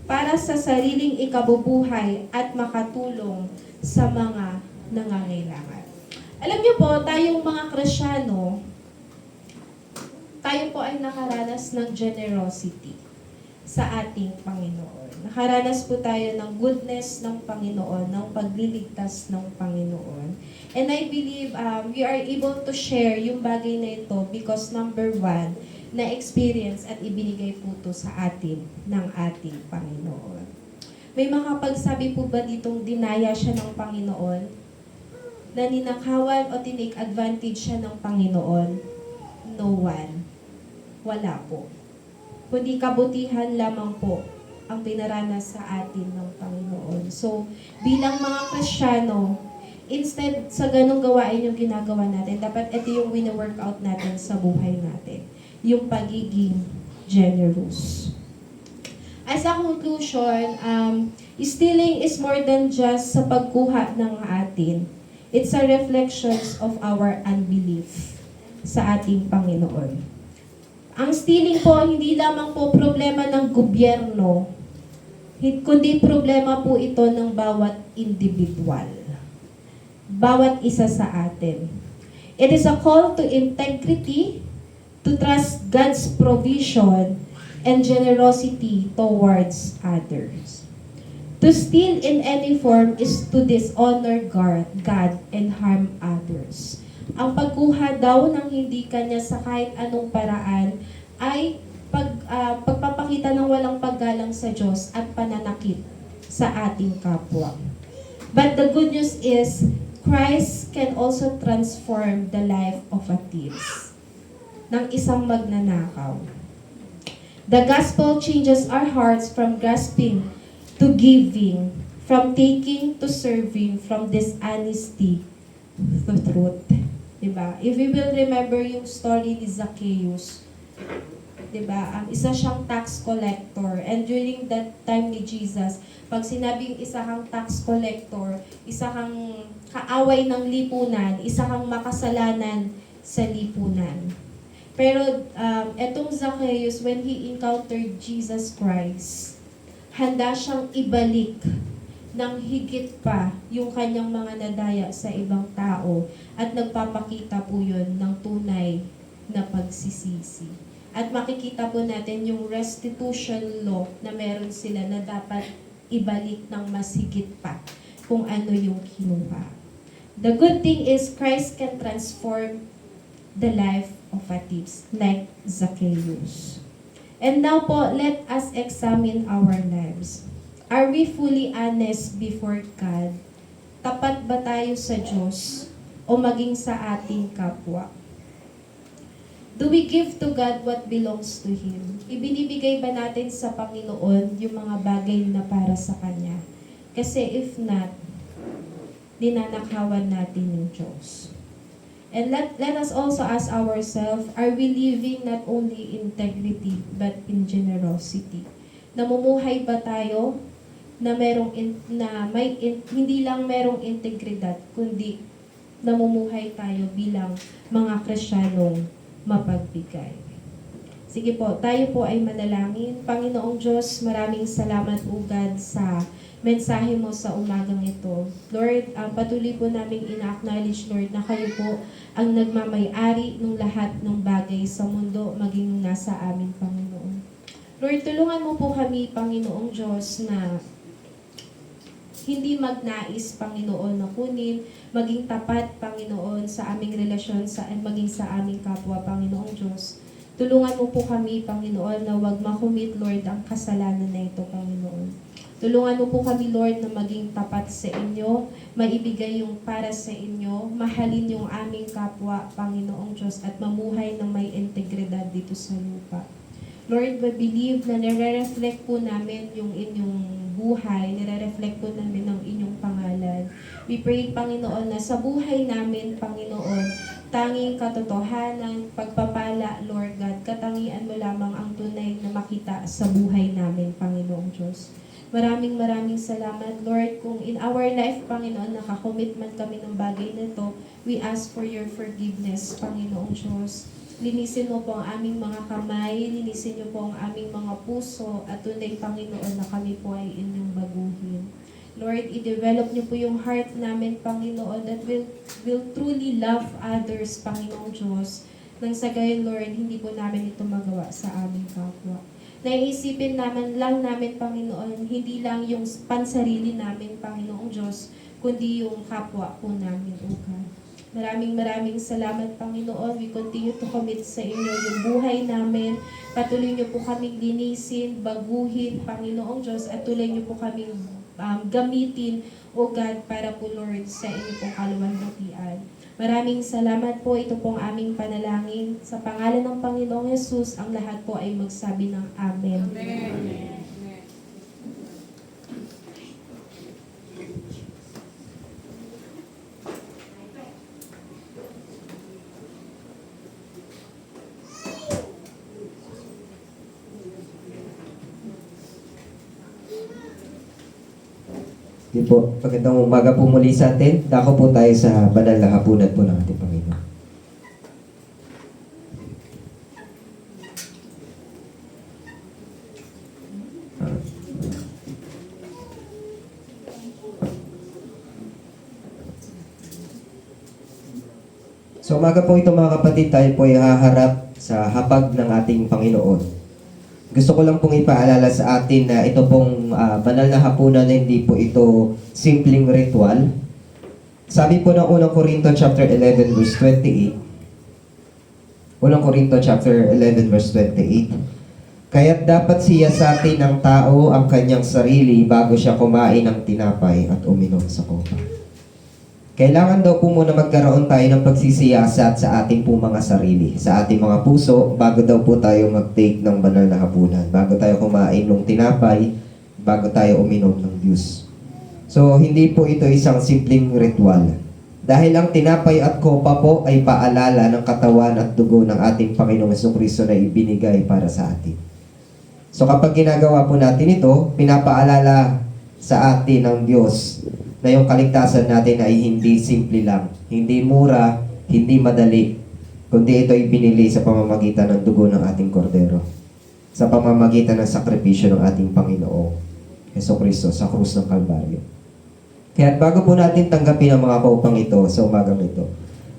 para sa sariling ikabubuhay at makatulong sa mga nangangailangan. Alam niyo po, tayong mga Kristyano, tayo po ay nakaranas ng generosity sa ating Panginoon. Nakaranas po tayo ng goodness ng Panginoon, ng pagliligtas ng Panginoon. And I believe we are able to share yung bagay na ito because number one, na-experience at ibinigay po ito sa atin ng ating Panginoon. May makapagsabi po ba ditong dinaya siya ng Panginoon? Na ninakawan o tinake advantage siya ng Panginoon? No one. Wala po. Kundi kabutihan lamang po ang pinaranas sa atin ng Panginoon. So, bilang mga Kristyano, instead sa ganong gawain yung ginagawa natin, dapat ito yung wino-workout natin sa buhay natin. Yung pagiging generous. As a conclusion, stealing is more than just sa pagkuha ng atin. It's a reflection of our unbelief sa ating Panginoon. Ang stealing po, hindi lamang po problema ng gobyerno, kundi problema po ito ng bawat individual. Bawat isa sa atin. It is a call to integrity, to trust God's provision, and generosity towards others. To steal in any form is to dishonor God and harm others. Ang pagkuha daw ng hindi kanya sa kahit anong paraan ay pagpapakita ng walang paggalang sa Diyos at pananakit sa ating kapwa. But the good news is, Christ can also transform the life of a thief, ng isang magnanakaw. The gospel changes our hearts from grasping to giving, from taking to serving, from dishonesty to truth. Diba? If we will remember yung story ni Zacchaeus, diba? Ang isa siyang tax collector, and during that time ni Jesus, pag sinabing isa kang tax collector, isa kang kaaway ng lipunan, isa kang makasalanan sa lipunan. Pero etong Zacchaeus, when he encountered Jesus Christ, handa siyang ibalik ng higit pa yung kanyang mga nadaya sa ibang tao at nagpapakita po yun ng tunay na pagsisisi. At makikita po natin yung restitution law na meron sila na dapat ibalik ng mas higit pa kung ano yung kinuha. The good thing is Christ can transform the life of a thief like Zacchaeus. And now po, let us examine our lives. Are we fully honest before God? Tapat ba tayo sa Diyos o maging sa ating kapwa? Do we give to God what belongs to Him? Ibinibigay ba natin sa Panginoon yung mga bagay na para sa Kanya? Kasi if not, ninanakawan natin yung Diyos. And let us also ask ourselves, are we living not only in integrity but in generosity? Namumuhay ba tayo na hindi lang merong integridad, kundi namumuhay tayo bilang mga Kristiyanong mapagbigay. Sige po, tayo po ay manalangin. Panginoong Diyos, maraming salamat po God sa mensahe mo sa umagang ito. Lord, patuloy po namin ina-acknowledge, Lord, na kayo po ang nagmamay-ari ng lahat ng bagay sa mundo, maging nasa amin, Panginoon. Lord, tulungan mo po kami, Panginoong Diyos, na hindi magnais, Panginoon, na kunin, maging tapat, Panginoon, sa aming relasyon, maging sa aming kapwa, Panginoong Diyos. Tulungan mo po kami, Panginoon, na wag makumit, Lord, ang kasalanan na ito, Panginoon. Tulungan mo po kami, Lord, na maging tapat sa inyo, maibigay yung para sa inyo, mahalin yung aming kapwa, Panginoong Diyos, at mamuhay ng may integridad dito sa lupa. Lord, we believe na nire-reflect po namin yung inyong buhay, nire-reflect po namin ang inyong pangalan. We pray, Panginoon, na sa buhay namin, Panginoon, tanging katotohanan, pagpapala, Lord God, katangian mo lamang ang tunay na makita sa buhay namin, Panginoong Diyos. Maraming salamat, Lord, kung in our life, Panginoon, nakakommitment kami ng bagay na to, we ask for your forgiveness, Panginoong Diyos. Linisin mo po ang aming mga kamay, linisin niyo po ang aming mga puso, at tunay, Panginoon, na kami po ay inyong baguhin. Lord, i-develop niyo po yung heart namin, Panginoon, that will truly love others, Panginoong Diyos. Nang sa gayon, Lord, hindi po namin ito magawa sa aming kapwa. Naiisipin lang namin, Panginoon, hindi lang yung pansarili namin, Panginoong Diyos, kundi yung kapwa po namin, O God. Maraming salamat, Panginoon. We continue to commit sa inyo yung buhay namin. Patuloy niyo po kaming linisin, baguhin, Panginoong Diyos, at tuloy niyo po kaming gamitin, O God, para po, Lord, sa inyo pong kaluwalhatian. Maraming salamat po. Ito pong aming panalangin. Sa pangalan ng Panginoong Yesus, ang lahat po ay magsabi ng Amen. Amen. Di po, magandang umaga po muli sa atin. Dako po tayo sa banal na hapunan po ng ating Panginoon. So umaga po ito mga kapatid, tayo po ay haharap sa hapag ng ating Panginoon. Gusto ko lang pong ipaalala sa atin na ito pong banal na hapunan na hindi po ito simpleng ritual. Sabi po ng unang Korinto chapter 11 verse 28. Unang Korinto chapter 11 verse 28. Kaya't dapat siyasatin ng tao ang kanyang sarili bago siya kumain ng tinapay at uminom sa kopa. Kailangan daw po muna magkaroon tayo ng pagsisiyasat sa ating po mga sarili, sa ating mga puso, bago daw po tayo mag-take ng banal na hapunan, bago tayo kumain ng tinapay, bago tayo uminom ng juice. So, hindi po ito isang simpleng ritual. Dahil ang tinapay at kopa po ay paalala ng katawan at dugo ng ating Panginoong Jesucristo na ibinigay para sa atin. So, kapag ginagawa po natin ito, pinapaalala sa atin ng Diyos na yung kaligtasan natin ay hindi simple lang, hindi mura, hindi madali, kundi ito ay binili sa pamamagitan ng dugo ng ating kordero, sa pamamagitan ng sakripisyo ng ating Panginoong Jesucristo sa krus ng Kalbaryo. Kaya bago po natin tanggapin ang mga kaupang ito sa umagang ito,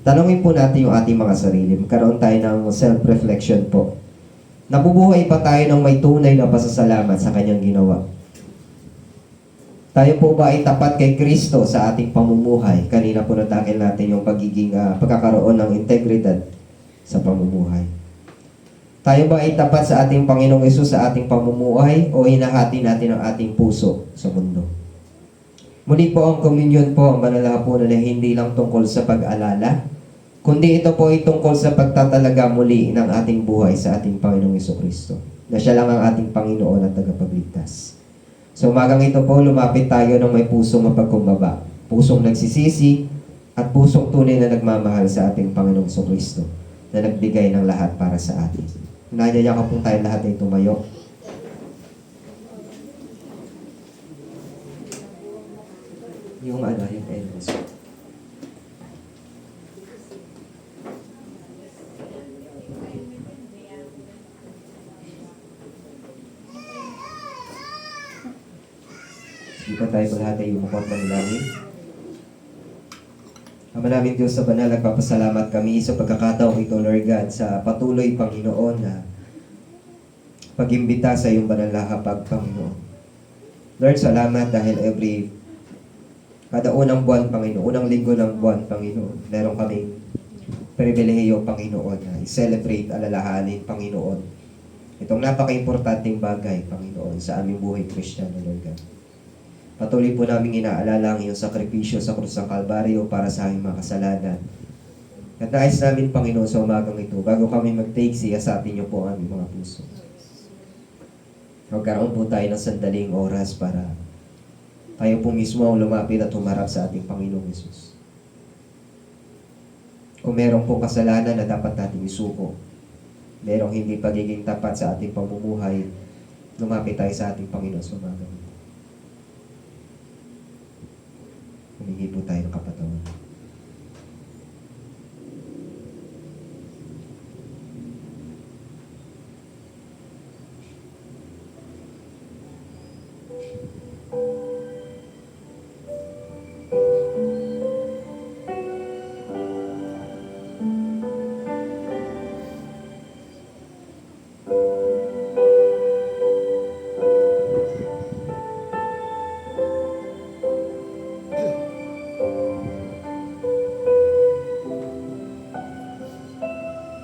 tanongin po natin yung ating mga sarili. Magkaroon tayo ng self-reflection po. Nabubuhay pa tayo ng may tunay na pasasalamat sa kanyang ginawa? Tayo po ba ay tapat kay Kristo sa ating pamumuhay? Kanina po natakil natin yung pagkakaroon ng integridad sa pamumuhay. Tayo ba ay tapat sa ating Panginoong Hesus sa ating pamumuhay o hinahati natin ang ating puso sa mundo? Muli po ang communion po, ang banal na hapunan na hindi lang tungkol sa pag-alala, kundi ito po ay tungkol sa pagtatalaga muli ng ating buhay sa ating Panginoong Jesucristo, na siya lang ang ating Panginoon at tagapagligtas. So umagang ito po, lumapit tayo ng may pusong mapagkumbaba, pusong nagsisisi, at pusong tunay na nagmamahal sa ating Panginoong Jesucristo, na nagbigay ng lahat para sa atin. Nanyayakap po tayo lahat ay tumayo. Yung elbows. Sige pa tayo lahat ay umukot ng langit. Ama namin Diyos sa banal, nagpapasalamat kami sa pagkakataong ito, Lord God, sa patuloy, Panginoon, na pag-imbita sa iyong banal na hapag, Panginoon. Lord, salamat dahil kada unang buwan, Panginoon, unang linggo ng buwan, Panginoon, meron kaming pribilehiyo, Panginoon, na i-celebrate, alalahanin, Panginoon, itong napaka-importanting bagay, Panginoon, sa aming buhay Kristiyano, Lord God. Patuloy po namin inaalala ang iyong sakripisyo sa krus ng Kalbaryo para sa aming mga kasalanan. At nais namin, Panginoon, sa umagang ito, bago kami mag-take siya sa atin niyo po ang aming mga puso. Magkaroon po tayo ng sandaling oras para tayo po mismo ang lumapit at humarap sa ating Panginoong Hesus. Kung meron po kasalanan na dapat natin isuko, merong hindi pagiging tapat sa ating pamumuhay, lumapit tayo sa ating Panginoon sa umaga. Humingi po tayo ng kapatawaran.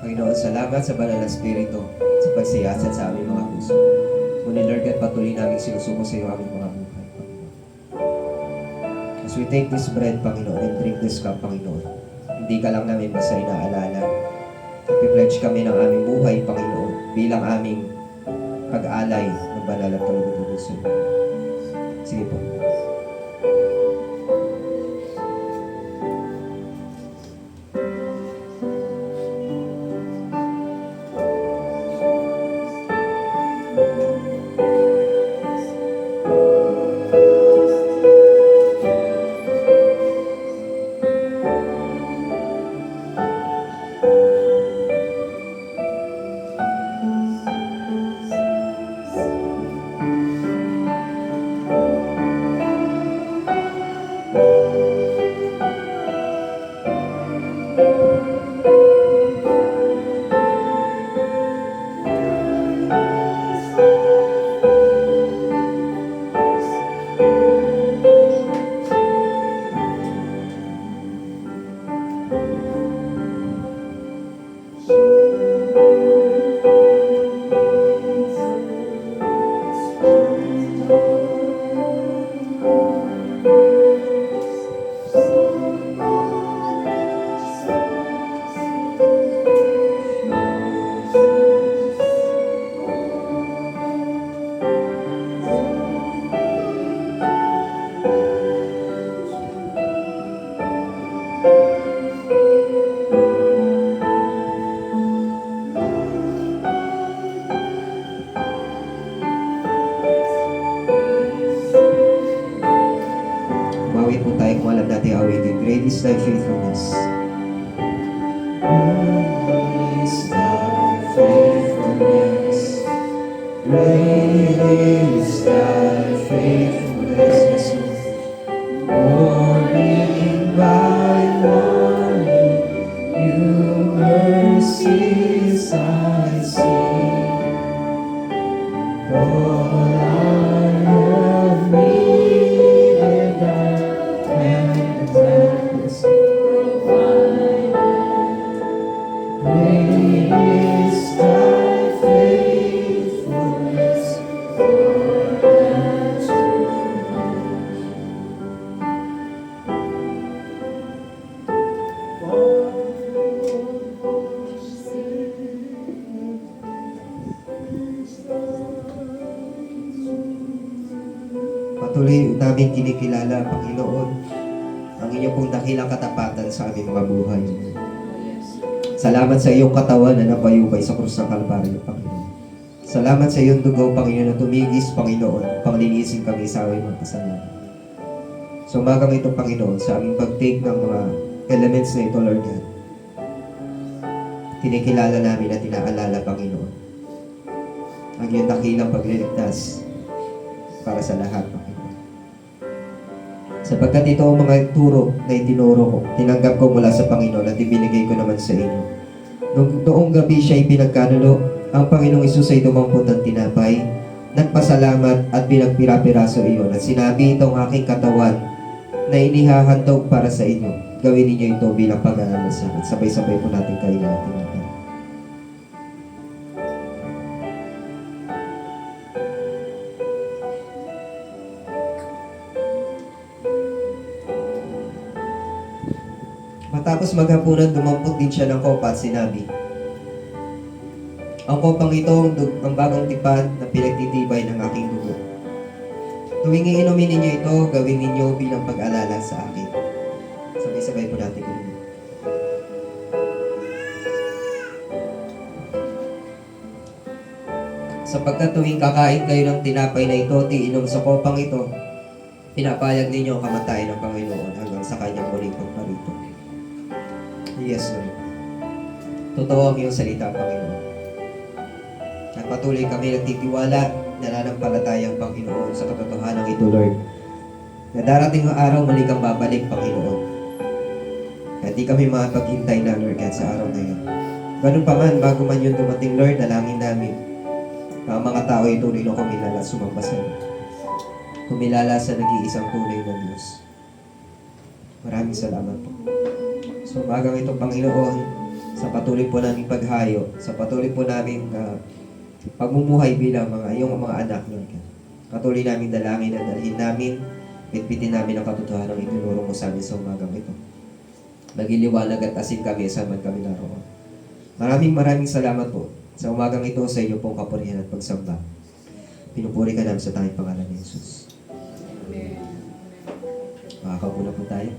Panginoon, salamat sa banal na Espiritu sa pagsiyasat sa aming mga puso. Ngunit Lord God, patuloy namin sinusuko sa iyo aming mga buhay, Panginoon. As we take this bread, Panginoon, and drink this cup, Panginoon, hindi ka lang namin basta inaalala. I-pledge kami ng aming buhay, Panginoon, bilang aming pag-alay ng banal at kalugod-lugod sa iyo. Sige po. Umawit po tayo kung alam natin awitin. Great is thy faithfulness. Great is thy faithfulness. Great is thy faithfulness. Morning by morning, new mercies I see. All I have needed, thy hand has provided. Great is thy faithfulness, Lord, unto Patuloy namin kinikilala, Panginoon, ang inyong pong dakilang katapatan sa aming mga buhay. Salamat sa iyong katawan na napayubay sa krus ng Kalbaryo, Panginoon. Salamat sa iyong dugo, Panginoon, na tumigis, Panginoon, panglinisin kami sa aming mga kasalanan. So umagang ito, Panginoon, sa aming pag-take ng mga elements na ito, Lord God, kinikilala namin at inaalala, Panginoon, ang iyong dakilang pagliligtas para sa lahat, Panginoon. Sapagkat ito ang mga turo na itinuro ko, tinanggap ko mula sa Panginoon at ibinigay ko naman sa inyo. Noong gabi siya ipinagkanulo, ang Panginoong Isus ay dumampot ng tinapay, nagpasalamat at pinagpira-piraso iyon at sinabi, itong aking katawan na inihahandog para sa inyo. Gawin ninyo ito bilang pag-aalala sa akin. Sabay-sabay po natin kayo natin. Matapos maghapunan, dumampot din siya ng kopa at sinabi, ang kopang ito ang bagong tipan na pinagtitibay ng aking dugo. Tuwing iinumin ninyo ito, gawin ninyo bilang pag-alala sa akin. Sabay-sabay po natin gawin. Sapagkat tuwing kakain kayo ng tinapay na ito, iinom sa kopang ito, pinapayag ninyo ang kamatayan ng Panginoon hanggang sa kanyang muling pagparito. Yes, Lord. Totoo ang iyong salita, Panginoon. At patuloy kami nagtitiwala, nananampalataya ang Panginoon sa katotohanan ito, Lord. Na darating ang araw, muli kang babalik, Panginoon. At di kami makapaghintay na, Lord, kahit sa araw na yun. Ganun pa man, bago man yun dumating, Lord, dalangin namin na ang mga tao ay tuloy na kumilala at sumamba sa iyo. Kumilala sa nag-iisang tunay na Diyos. Maraming salamat po. So, umagang ito, Panginoon, sa patuloy po namin paghayo, sa patuloy po namin pagmumuhay bilang iyong mga anak, Lord. Patuloy namin dalangin at dalhin namin, bitbitin namin ang katotohanan ng itinuro mo sa amin sa umagang ito. Magiliwanag at asin kami sa man kami naroon. Maraming salamat po sa umagang ito sa inyo pong kapurihan at pagsamba. Pinupuri ka namin sa tanging pangalan ni Jesus. Makakaupo na po tayo.